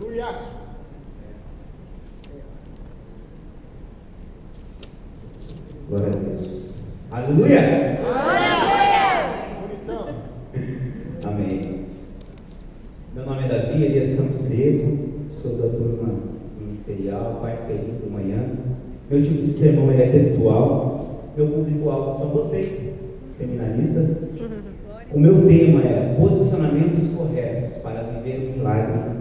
Glória a Deus. Aleluia! Bonitão. Amém. Meu nome é Davi Elias Campos Greco, sou da turma ministerial, quarto período manhã. Meu tipo de sermão é textual. Meu público-alvo são vocês, seminaristas. O meu tema é posicionamentos corretos para viver um milagre.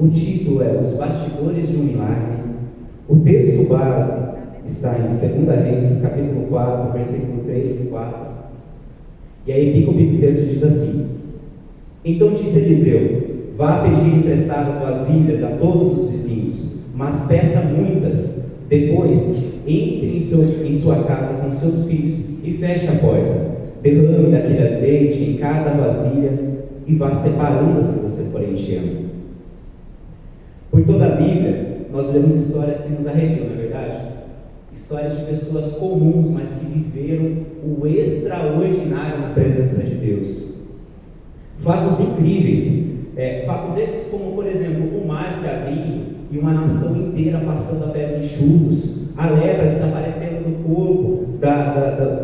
O título é Os Bastidores de um Milagre. O texto base está em 2 Reis, capítulo 4, versículo 3 e 4. E a epícope do texto diz assim: Então disse Eliseu: Vá pedir emprestadas vasilhas a todos os vizinhos, mas peça muitas. Depois, entre em sua casa com seus filhos e feche a porta. Derrame daquele azeite em cada vasilha e vá separando as que você for enchendo. Por toda a Bíblia, nós lemos histórias que nos arrepiam, não é verdade? Histórias de pessoas comuns, mas que viveram o extraordinário na presença de Deus. Fatos incríveis, fatos esses como, por exemplo, o mar se abrindo e uma nação inteira passando a pés enxutos, a lepra desaparecendo do corpo,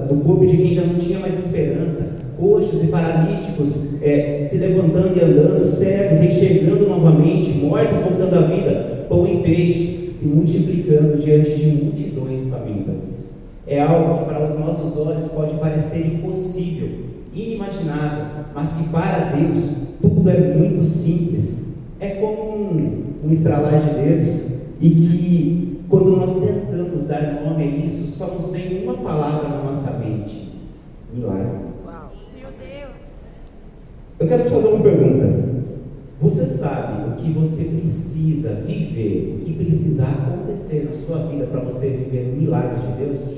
do corpo de quem já não tinha mais esperança, coxos e paralíticos se levantando e andando, cegos enxergando novamente, mortos voltando à vida, pão e peixe se multiplicando diante de multidões famintas. É algo que para os nossos olhos pode parecer impossível, inimaginável, mas que para Deus tudo é muito simples. É como um estralar de dedos, e que quando nós tentamos dar nome a isso, só nos vem uma palavra na nossa mente: milagre. Uau. Meu Deus. Eu quero te fazer uma pergunta. Você sabe o que você precisa viver, o que precisa acontecer na sua vida para você viver o milagre de Deus?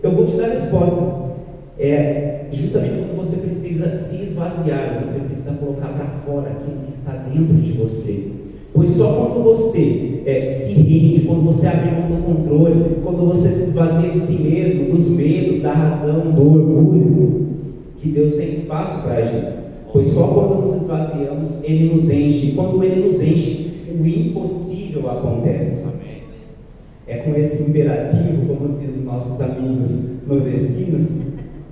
Eu vou te dar a resposta. É justamente quando você precisa se esvaziar, você precisa colocar para fora aquilo que está dentro de você. Pois só quando você se rende, quando você abre mão do controle, quando você se esvazia de si mesmo, dos medos, da razão, do orgulho, que Deus tem espaço para agir. Pois só quando nos esvaziamos, Ele nos enche. E quando Ele nos enche, o impossível acontece. Amém. É com esse imperativo, como dizem nossos amigos nordestinos,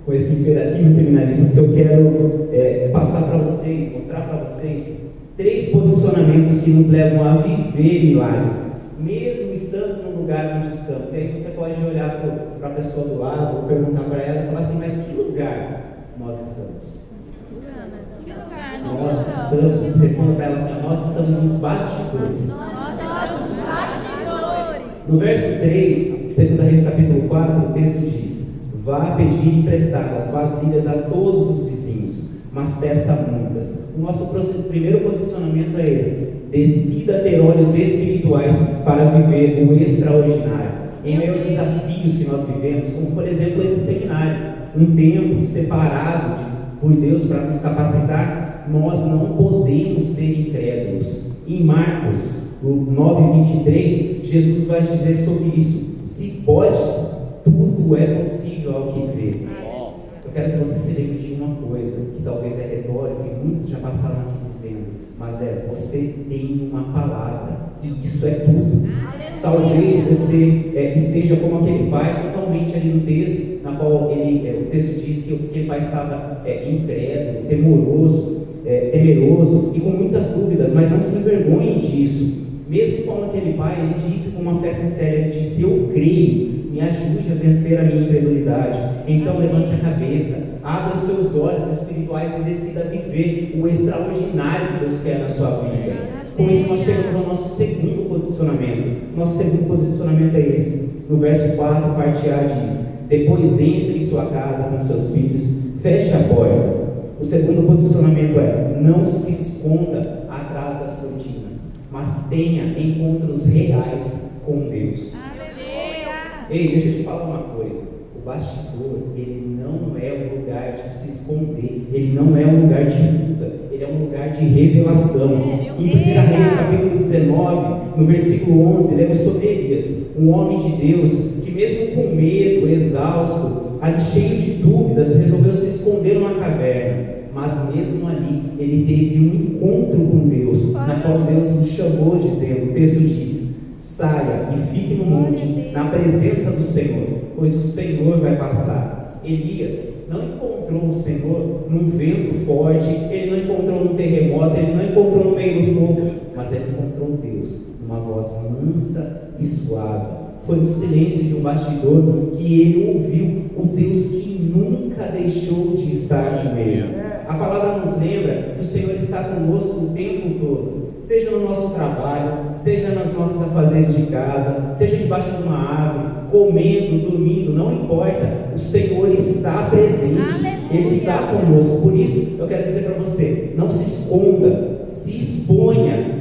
com esse imperativo seminaristas, que eu quero passar para vocês, mostrar para vocês 3 posicionamentos que nos levam a viver milagres, mesmo estando no lugar onde estamos. E aí você pode olhar para a pessoa do lado, ou perguntar para ela e falar assim: mas que lugar nós estamos? Nós estamos, responda para ela assim: nós estamos nos bastidores. No verso 3, 2 Reis capítulo 4, o texto diz: Vá pedir emprestadas vasilhas a todos os vizinhos, mas peça muitas. O nosso primeiro posicionamento é esse: decida ter olhos espirituais para viver o extraordinário. Em meio aos desafios que nós vivemos, como por exemplo esse seminário, um tempo separado por Deus para nos capacitar, nós não podemos ser incrédulos. Em Marcos 9:23, Jesus vai dizer sobre isso: se podes, tudo é possível ao que crê. Eu quero que você se lembre de uma coisa, que talvez é retórica e muitos já passaram aqui dizendo, mas você tem uma palavra, e isso é tudo. Talvez você esteja como aquele pai totalmente ali no texto, na qual o texto diz que aquele pai estava incrédulo, temeroso e com muitas dúvidas, mas não se envergonhe disso. Mesmo como aquele pai, ele disse com uma fé sincera, ele disse: eu creio, me ajude a vencer a minha incredulidade. Então levante a cabeça, abra os seus olhos espirituais e decida viver o extraordinário que Deus quer na sua vida. Com isso nós chegamos ao nosso segundo posicionamento. Nosso segundo posicionamento é esse. No verso 4, parte A diz: depois entre em sua casa com seus filhos, feche a porta. O segundo posicionamento é: não se esconda atrás das cortinas, mas tenha encontros reais com Deus. Ei, deixa eu te falar uma coisa: o bastidor, ele não é um lugar de se esconder, ele não é um lugar de fuga, ele é um lugar de revelação. Em 1 Reis capítulo 19, no versículo 11, lemos sobre Elias, um homem de Deus, que mesmo com medo, exausto, ali cheio de dúvidas, resolveu se esconder numa caverna. Mas mesmo ali, ele teve um encontro com Deus, na qual Deus nos chamou, dizendo, o texto diz, saia e fique no monte, na presença do Senhor, pois o Senhor vai passar. Elias não encontrou o Senhor num vento forte, ele não encontrou num terremoto, ele não encontrou no meio do fogo, mas ele encontrou Deus numa voz mansa e suave. Foi no silêncio de um bastidor que ele ouviu o Deus que nunca deixou de estar com ele. A palavra nos lembra que o Senhor está conosco o tempo todo, seja no nosso trabalho, seja nos nossos afazeres de casa, seja debaixo de uma árvore, comendo, dormindo, não importa, o Senhor está presente, Ele está conosco. Por isso eu quero dizer para você, não se esconda, se exponha,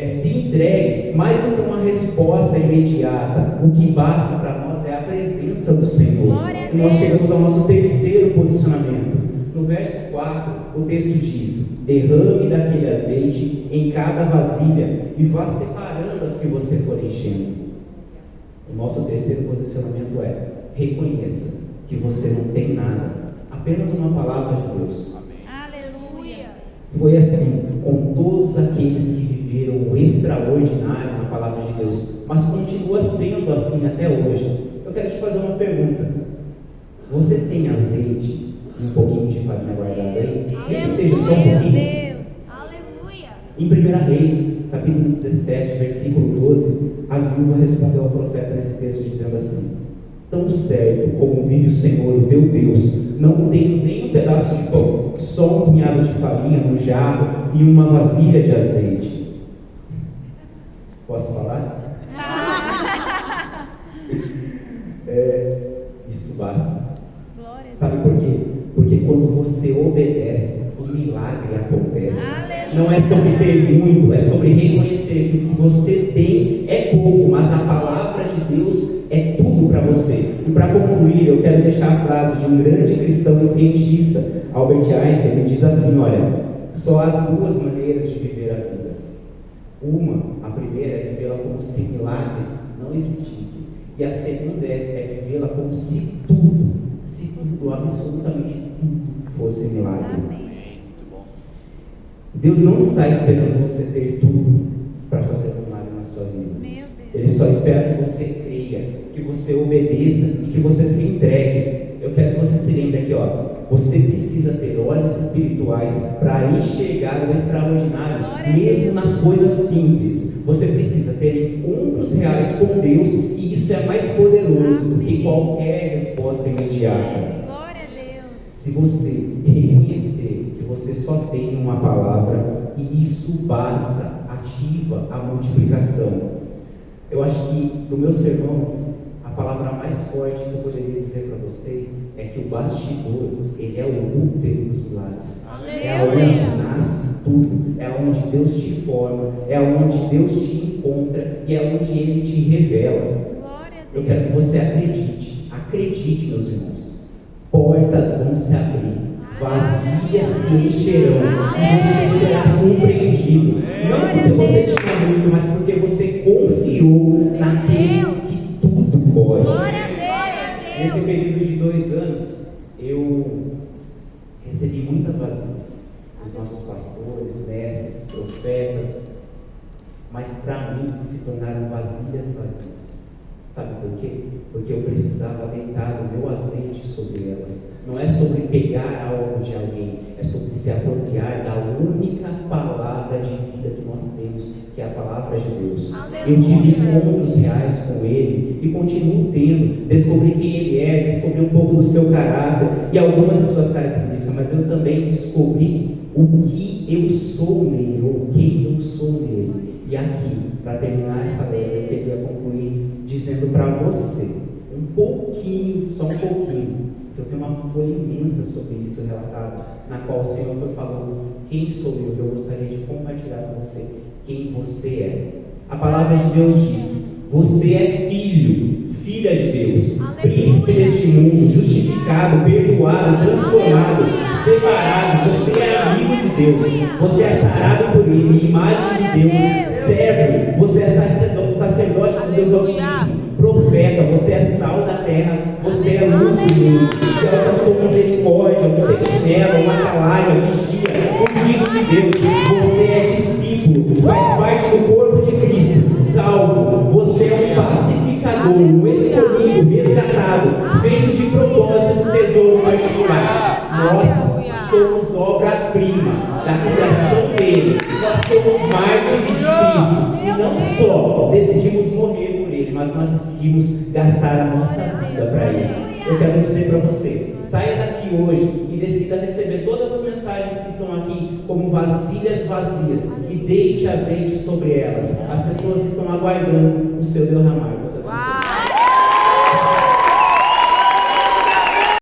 se entregue. Mais do que uma resposta imediata, o que basta para nós é a presença do Senhor. E nós chegamos ao nosso terceiro posicionamento. No verso 4, o texto diz, derrame daquele azeite em cada vasilha e vá separando as que você for enchendo. O nosso terceiro posicionamento é, reconheça que você não tem nada, apenas uma palavra de Deus. Aleluia. Foi assim com todos aqueles que viveram o extraordinário na palavra de Deus, mas continua sendo assim até hoje. Eu quero te fazer uma pergunta. Você tem azeite e um pouquinho de farinha guardada aí? Nem que esteja só um pouquinho. Aleluia. Em 1 Reis, capítulo 17, versículo 12, a viúva respondeu ao profeta nesse texto dizendo assim, tão certo como vive o Senhor, o teu Deus, não tenho nem um pedaço de pão, só um punhado de farinha no jarro e uma vasilha de azeite. Posso falar? Isso basta. Sabe por quê? Porque quando você obedece, o milagre acontece. Não é sobre ter muito, é sobre reconhecer que o que você tem é pouco, mas a palavra de Deus é tudo para você. E para concluir, eu quero deixar a frase de um grande cristão e cientista, Albert Einstein. Ele diz assim, olha, só há duas maneiras de viver a vida. A primeira é vivê-la como se milagres não existissem. E a segunda é vivê-la como se tudo, absolutamente tudo fosse milagre. Amém. Deus não está esperando você ter tudo para fazer um milagre na sua vida. Ele só espera que você creia, que você obedeça e que você se entregue. Eu quero que você se lembre aqui, você precisa ter olhos espirituais para enxergar o extraordinário, mesmo nas coisas simples. Você precisa ter encontros reais com Deus, e isso é mais poderoso do que qualquer resposta imediata. Se você reconhecer que você só tem uma palavra, e isso basta, ativa a multiplicação. Eu acho que do meu sermão, a palavra mais forte que eu poderia dizer para vocês é que o bastidor, ele é o útero dos milagres. É onde nasce tudo, é onde Deus te forma, é onde Deus te encontra e é onde Ele te revela. Eu quero que você acredite, meus irmãos. Portas vão se abrir, vazias se encherão e você será surpreendido. Não porque você tinha muito, mas porque você confiou naquele que tudo pode. Nesse período de 2 anos, eu recebi muitas vazias dos nossos pastores, mestres, profetas, mas para mim se tornaram vazias. Sabe por quê? Porque eu precisava deitar o meu azeite sobre elas. Não é sobre pegar algo de alguém, é sobre se apropriar da única palavra de vida que nós temos, que é a palavra de Deus. Eu tive encontros reais com Ele e continuo tendo. Descobri quem Ele é, descobri um pouco do seu caráter e algumas de suas características, mas eu também descobri o que eu sou nele, ou quem eu sou nele. E aqui, para terminar essa letra, eu queria concluir dizendo para você, só um pouquinho, que eu tenho uma folha imensa sobre isso relatado, na qual o Senhor foi falando quem sou eu, e eu gostaria de compartilhar com você quem você é. A palavra de Deus diz, você é filha de Deus, príncipe deste mundo, justificado, perdoado, transformado, separado. Você é amigo de Deus, você é sarado por Ele, imagem de Deus, servo, você é sacerdote de Deus Altíssimo, profeta, você é sal da terra, você é luz do mundo, que alcançou misericórdia, um sentinela, uma atalaia, vigia, ungido de Deus, você é discípulo, amador, um escolhido, resgatado, feito de propósito, tesouro particular. Nós somos obra-prima da criação dele. Nós somos mártires de Cristo. E não só decidimos morrer por ele, mas nós decidimos gastar a nossa vida para ele. Eu quero dizer para você, saia daqui hoje e decida receber todas as mensagens que estão aqui como vasilhas vazias e deite azeite sobre elas. As pessoas estão aguardando o seu derramar.